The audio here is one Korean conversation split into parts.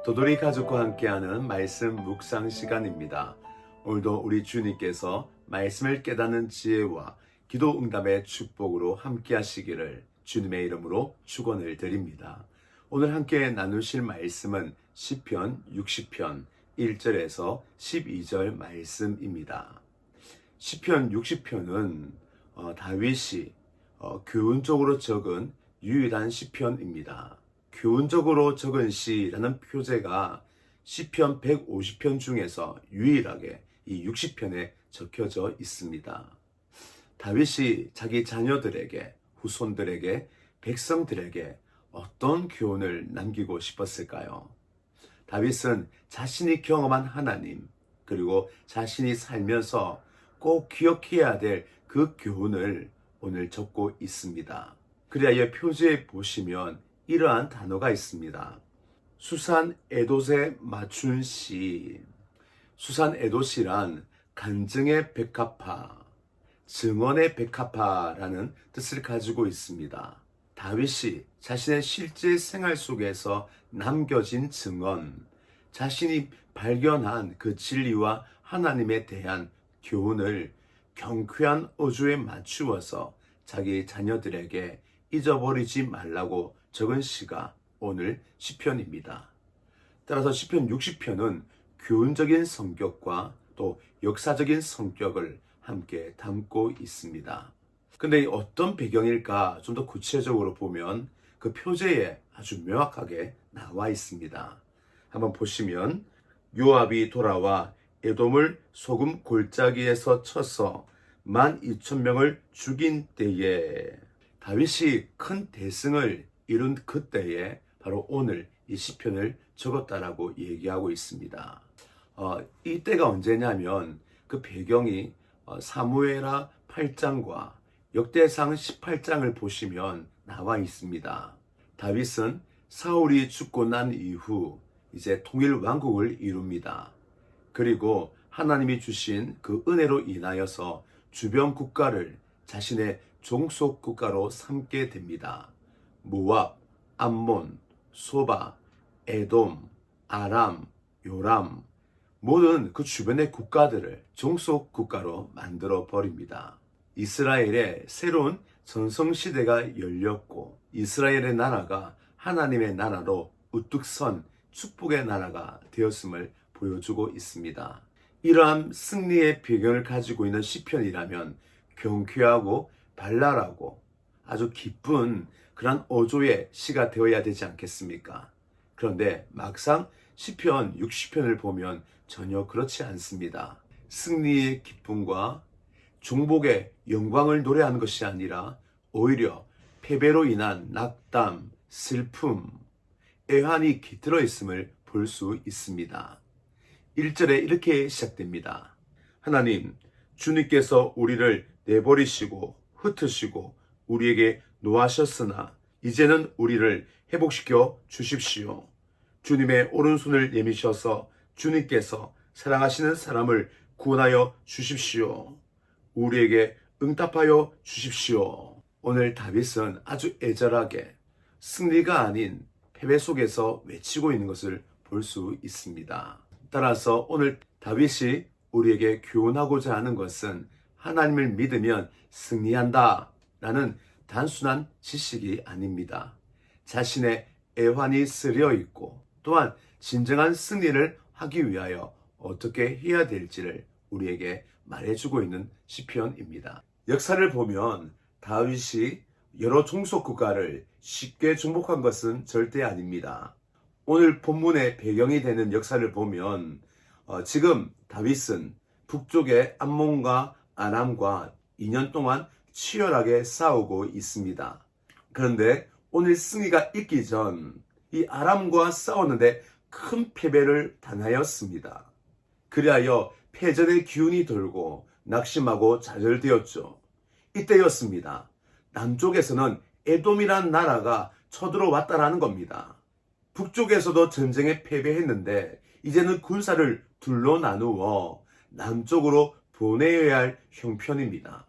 도돌이 가족과 함께하는 말씀 묵상 시간입니다. 오늘도 우리 주님께서 말씀을 깨닫는 지혜와 기도 응답의 축복으로 함께 하시기를 주님의 이름으로 축원을 드립니다. 오늘 함께 나누실 말씀은 시편 60편 1절에서 12절 말씀입니다. 시편 60편은 다윗이 교훈적으로 적은 유일한 시편입니다. 교훈적으로 적은 시라는 표제가 시편 150편 중에서 유일하게 이 60편에 적혀져 있습니다. 다윗이 자기 자녀들에게, 후손들에게, 백성들에게 어떤 교훈을 남기고 싶었을까요? 다윗은 자신이 경험한 하나님, 그리고 자신이 살면서 꼭 기억해야 될 그 교훈을 오늘 적고 있습니다. 그래야 표지에 보시면 이러한 단어가 있습니다. 수산 에돛에 맞춘 시. 수산 에돛이란 간증의 백합화, 증언의 백합화라는 뜻을 가지고 있습니다. 다윗이 자신의 실제 생활 속에서 남겨진 증언, 자신이 발견한 그 진리와 하나님에 대한 교훈을 경쾌한 어조에 맞추어서 자기 자녀들에게 잊어버리지 말라고 적은 시가 오늘 시편입니다. 따라서 시편 60편은 교훈적인 성격과 또 역사적인 성격을 함께 담고 있습니다. 근데 어떤 배경일까 좀 더 구체적으로 보면 그 표제에 아주 명확하게 나와 있습니다. 한번 보시면 요압이 돌아와 에돔을 소금 골짜기에서 쳐서 12,000명을 죽인 때에, 다윗이 큰 대승을 이룬 그때에 바로 오늘 이 시편을 적었다라고 얘기하고 있습니다. 이때가 언제냐면 그 배경이 사무엘하 8장과 역대상 18장을 보시면 나와 있습니다. 다윗은 사울이 죽고 난 이후 이제 통일 왕국을 이룹니다. 그리고 하나님이 주신 그 은혜로 인하여서 주변 국가를 자신의 종속 국가로 삼게 됩니다. 모압, 암몬, 소바, 에돔, 아람, 요람, 모든 그 주변의 국가들을 종속 국가로 만들어 버립니다. 이스라엘의 새로운 전성시대가 열렸고 이스라엘의 나라가 하나님의 나라로 우뚝 선 축복의 나라가 되었음을 보여주고 있습니다. 이러한 승리의 배경을 가지고 있는 시편이라면 경쾌하고 발랄하고 아주 기쁜 그런 어조의 시가 되어야 되지 않겠습니까? 그런데 막상 시편 60편을 보면 전혀 그렇지 않습니다. 승리의 기쁨과 중복의 영광을 노래하는 것이 아니라 오히려 패배로 인한 낙담, 슬픔, 애환이 깃들어 있음을 볼 수 있습니다. 1절에 이렇게 시작됩니다. 하나님, 주님께서 우리를 내버리시고 흩으시고 우리에게 노하셨으나 이제는 우리를 회복시켜 주십시오. 주님의 오른손을 내미셔서 주님께서 사랑하시는 사람을 구원하여 주십시오. 우리에게 응답하여 주십시오. 오늘 다윗은 아주 애절하게 승리가 아닌 패배 속에서 외치고 있는 것을 볼 수 있습니다. 따라서 오늘 다윗이 우리에게 교훈하고자 하는 것은 하나님을 믿으면 승리한다 라는 단순한 지식이 아닙니다. 자신의 애환이 쓰려 있고 또한 진정한 승리를 하기 위하여 어떻게 해야 될지를 우리에게 말해주고 있는 시편입니다. 역사를 보면 다윗이 여러 종속 국가를 쉽게 정복한 것은 절대 아닙니다. 오늘 본문의 배경이 되는 역사를 보면 지금 다윗은 북쪽의 암몬과 아람과 2년 동안 치열하게 싸우고 있습니다. 그런데 오늘 승리가 있기 전 이 아람과 싸웠는데 큰 패배를 당하였습니다. 그리하여 패전의 기운이 돌고 낙심하고 좌절되었죠. 이때였습니다. 남쪽에서는 에돔이란 나라가 쳐들어왔다라는 겁니다. 북쪽에서도 전쟁에 패배했는데 이제는 군사를 둘로 나누어 남쪽으로 보내야 할 형편입니다.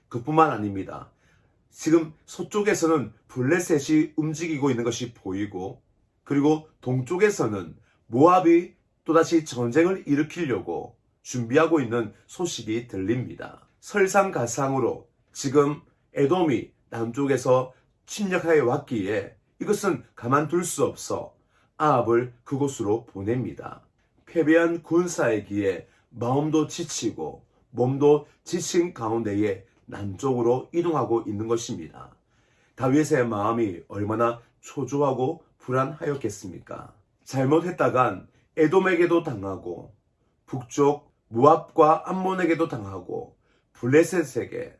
그뿐만 아닙니다. 지금 서쪽에서는 블레셋이 움직이고 있는 것이 보이고 그리고 동쪽에서는 모압이 또다시 전쟁을 일으키려고 준비하고 있는 소식이 들립니다. 설상가상으로 지금 에돔이 남쪽에서 침략하여 왔기에 이것은 가만둘 수 없어 아합을 그곳으로 보냅니다. 패배한 군사이기에 마음도 지치고 몸도 지친 가운데에 남쪽으로 이동하고 있는 것입니다. 다윗의 마음이 얼마나 초조하고 불안하였겠습니까? 잘못했다간 에돔에게도 당하고 북쪽 모압과 암몬에게도 당하고 블레셋에게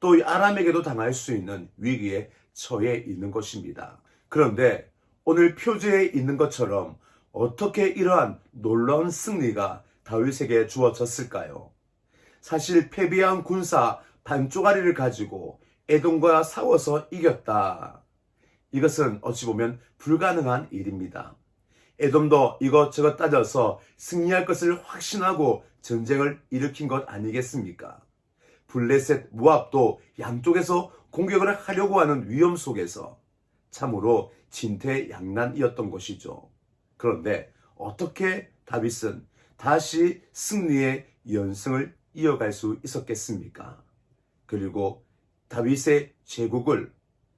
또 아람에게도 당할 수 있는 위기에 처해 있는 것입니다. 그런데 오늘 표지에 있는 것처럼 어떻게 이러한 놀라운 승리가 다윗에게 주어졌을까요? 사실 패배한 군사 반쪽아리를 가지고 에돔과 싸워서 이겼다. 이것은 어찌 보면 불가능한 일입니다. 에돔도 이것저것 따져서 승리할 것을 확신하고 전쟁을 일으킨 것 아니겠습니까? 블레셋, 모압도 양쪽에서 공격을 하려고 하는 위험 속에서 참으로 진퇴양난이었던 것이죠. 그런데 어떻게 다윗은 다시 승리의 연승을 이어갈 수 있었겠습니까? 그리고 다윗의 제국을,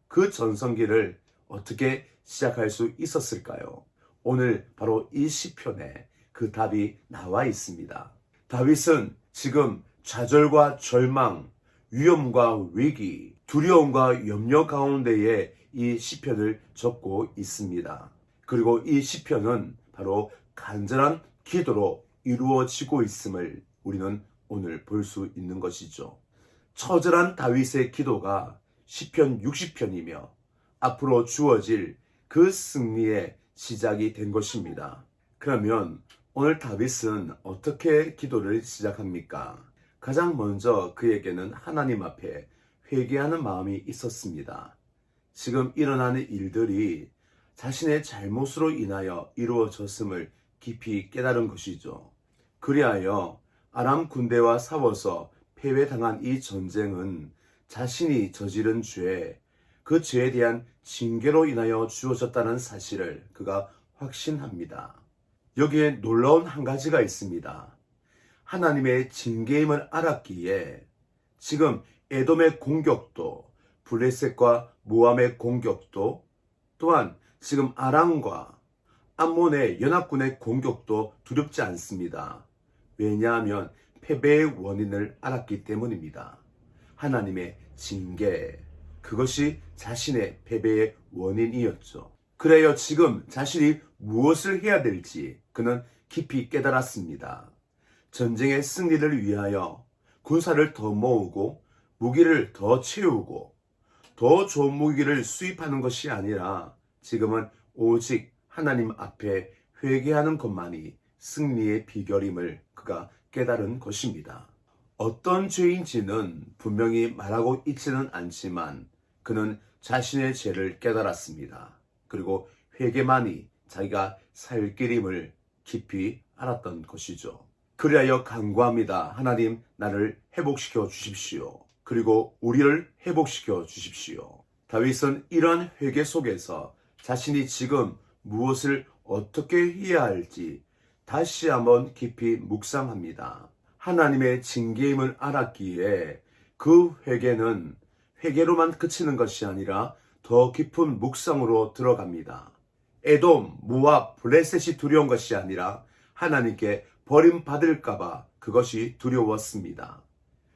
그 전성기를 어떻게 시작할 수 있었을까요? 오늘 바로 이 시편에 그 답이 나와 있습니다. 다윗은 지금 좌절과 절망, 위험과 위기, 두려움과 염려 가운데에 이 시편을 적고 있습니다. 그리고 이 시편은 바로 간절한 기도로 이루어지고 있음을 우리는 오늘 볼 수 있는 것이죠. 처절한 다윗의 기도가 시편 60편이며 앞으로 주어질 그 승리의 시작이 된 것입니다. 그러면 오늘 다윗은 어떻게 기도를 시작합니까? 가장 먼저 그에게는 하나님 앞에 회개하는 마음이 있었습니다. 지금 일어나는 일들이 자신의 잘못으로 인하여 이루어졌음을 깊이 깨달은 것이죠. 그리하여 아람 군대와 싸워서 패배당한 이 전쟁은 자신이 저지른 죄, 그 죄에 대한 징계로 인하여 주어졌다는 사실을 그가 확신합니다. 여기에 놀라운 한 가지가 있습니다. 하나님의 징계임을 알았기에 지금 에돔의 공격도, 블레셋과 모압의 공격도, 또한 지금 아람과 암몬의 연합군의 공격도 두렵지 않습니다. 왜냐하면 패배의 원인을 알았기 때문입니다. 하나님의 징계, 그것이 자신의 패배의 원인이었죠. 그래요, 지금 자신이 무엇을 해야 될지 그는 깊이 깨달았습니다. 전쟁의 승리를 위하여 군사를 더 모으고 무기를 더 채우고 더 좋은 무기를 수입하는 것이 아니라 지금은 오직 하나님 앞에 회개하는 것만이 승리의 비결임을 그가 깨달은 것입니다. 어떤 죄인지는 분명히 말하고 있지는 않지만 그는 자신의 죄를 깨달았습니다. 그리고 회개만이 자기가 살 길임을 깊이 알았던 것이죠. 그리하여 간구합니다. 하나님, 나를 회복시켜 주십시오. 그리고 우리를 회복시켜 주십시오. 다윗은 이러한 회개 속에서 자신이 지금 무엇을 어떻게 해야 할지 다시 한번 깊이 묵상합니다. 하나님의 징계임을 알았기에 그 회개는 회개로만 그치는 것이 아니라 더 깊은 묵상으로 들어갑니다. 에돔, 모압, 블레셋이 두려운 것이 아니라 하나님께 버림받을까봐 그것이 두려웠습니다.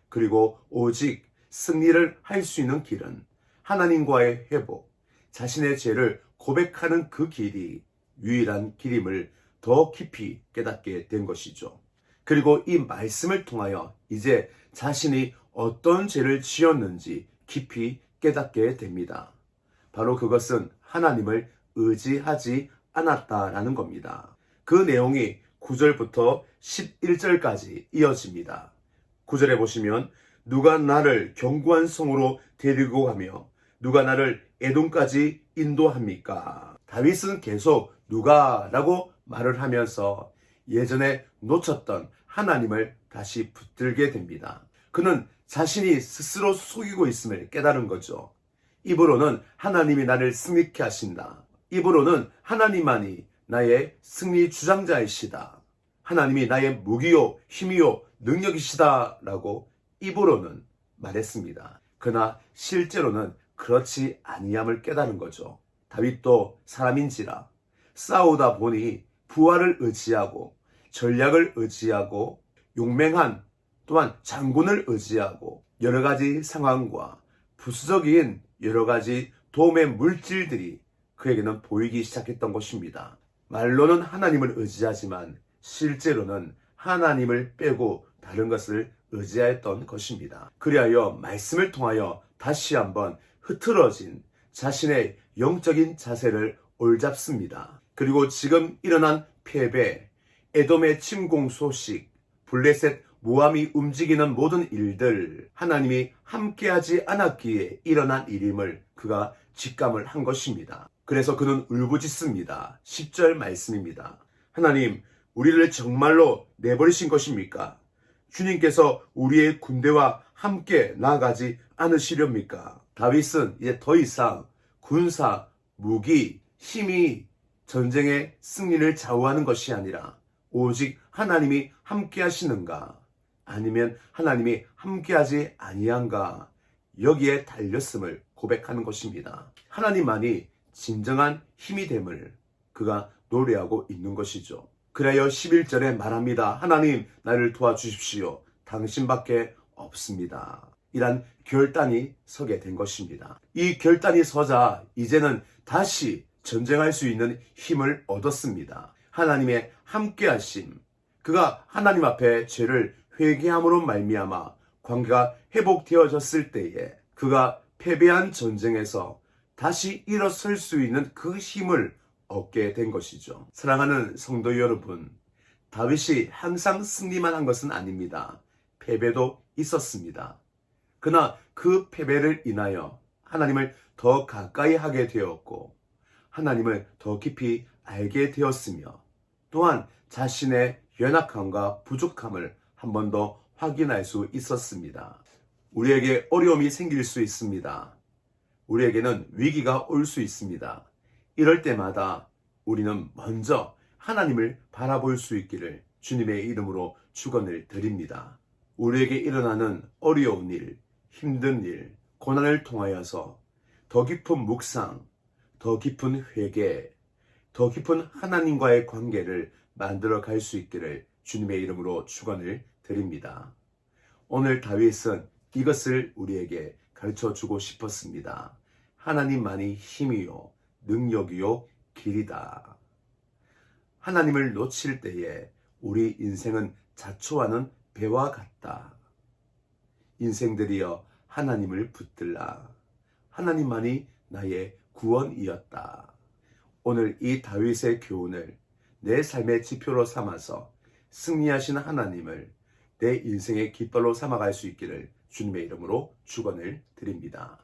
그리고 오직 승리를 할 수 있는 길은 하나님과의 회복, 자신의 죄를 고백하는 그 길이 유일한 길임을 더 깊이 깨닫게 된 것이죠. 그리고 이 말씀을 통하여 이제 자신이 어떤 죄를 지었는지 깊이 깨닫게 됩니다. 바로 그것은 하나님을 의지하지 않았다라는 겁니다. 그 내용이 9절부터 11절까지 이어집니다. 9절에 보시면 누가 나를 견고한 성으로 데리고 가며 누가 나를 에돔까지 인도합니까? 다윗은 계속 누가라고 말을 하면서 예전에 놓쳤던 하나님을 다시 붙들게 됩니다. 그는 자신이 스스로 속이고 있음을 깨달은 거죠. 입으로는 하나님이 나를 승리케 하신다. 입으로는 하나님만이 나의 승리 주장자이시다. 하나님이 나의 무기요, 힘이요, 능력이시다 라고 입으로는 말했습니다. 그러나 실제로는 그렇지 아니함을 깨달은 거죠. 다윗도 사람인지라 싸우다 보니 부하를 의지하고 전략을 의지하고 용맹한 또한 장군을 의지하고 여러 가지 상황과 부수적인 여러 가지 도움의 물질들이 그에게는 보이기 시작했던 것입니다. 말로는 하나님을 의지하지만 실제로는 하나님을 빼고 다른 것을 의지하였던 것입니다. 그리하여 말씀을 통하여 다시 한번 흐트러진 자신의 영적인 자세를 올잡습니다. 그리고 지금 일어난 패배, 에돔의 침공 소식, 블레셋 모함이 움직이는 모든 일들, 하나님이 함께하지 않았기에 일어난 일임을 그가 직감을 한 것입니다. 그래서 그는 울부짖습니다. 10절 말씀입니다. 하나님, 우리를 정말로 내버리신 것입니까? 주님께서 우리의 군대와 함께 나아가지 않으시렵니까? 다윗은 이제 더 이상 군사, 무기, 힘이 전쟁의 승리를 좌우하는 것이 아니라 오직 하나님이 함께 하시는가? 아니면 하나님이 함께하지 아니한가? 여기에 달렸음을 고백하는 것입니다. 하나님만이 진정한 힘이 됨을 그가 노래하고 있는 것이죠. 그래야 11절에 말합니다. 하나님, 나를 도와주십시오. 당신밖에 없습니다. 이란 결단이 서게 된 것입니다. 이 결단이 서자 이제는 다시 전쟁할 수 있는 힘을 얻었습니다. 하나님의 함께하심, 그가 하나님 앞에 죄를 회개함으로 말미암아 관계가 회복되어졌을 때에 그가 패배한 전쟁에서 다시 일어설 수 있는 그 힘을 얻게 된 것이죠. 사랑하는 성도 여러분, 다윗이 항상 승리만 한 것은 아닙니다. 패배도 있었습니다. 그러나 그 패배를 인하여 하나님을 더 가까이 하게 되었고 하나님을 더 깊이 알게 되었으며 또한 자신의 연약함과 부족함을 한 번 더 확인할 수 있었습니다. 우리에게 어려움이 생길 수 있습니다. 우리에게는 위기가 올 수 있습니다. 이럴 때마다 우리는 먼저 하나님을 바라볼 수 있기를 주님의 이름으로 축원을 드립니다. 우리에게 일어나는 어려운 일, 힘든 일, 고난을 통하여서 더 깊은 묵상, 더 깊은 회개, 더 깊은 하나님과의 관계를 만들어 갈 수 있기를 주님의 이름으로 축원을 드립니다. 오늘 다윗은 이것을 우리에게 가르쳐 주고 싶었습니다. 하나님만이 힘이요, 능력이요, 길이다. 하나님을 놓칠 때에 우리 인생은 자초하는 배와 같다. 인생들이여 하나님을 붙들라. 하나님만이 나의 구원이었다. 오늘 이 다윗의 교훈을 내 삶의 지표로 삼아서 승리하신 하나님을 내 인생의 깃발로 삼아갈 수 있기를 주님의 이름으로 축원을 드립니다.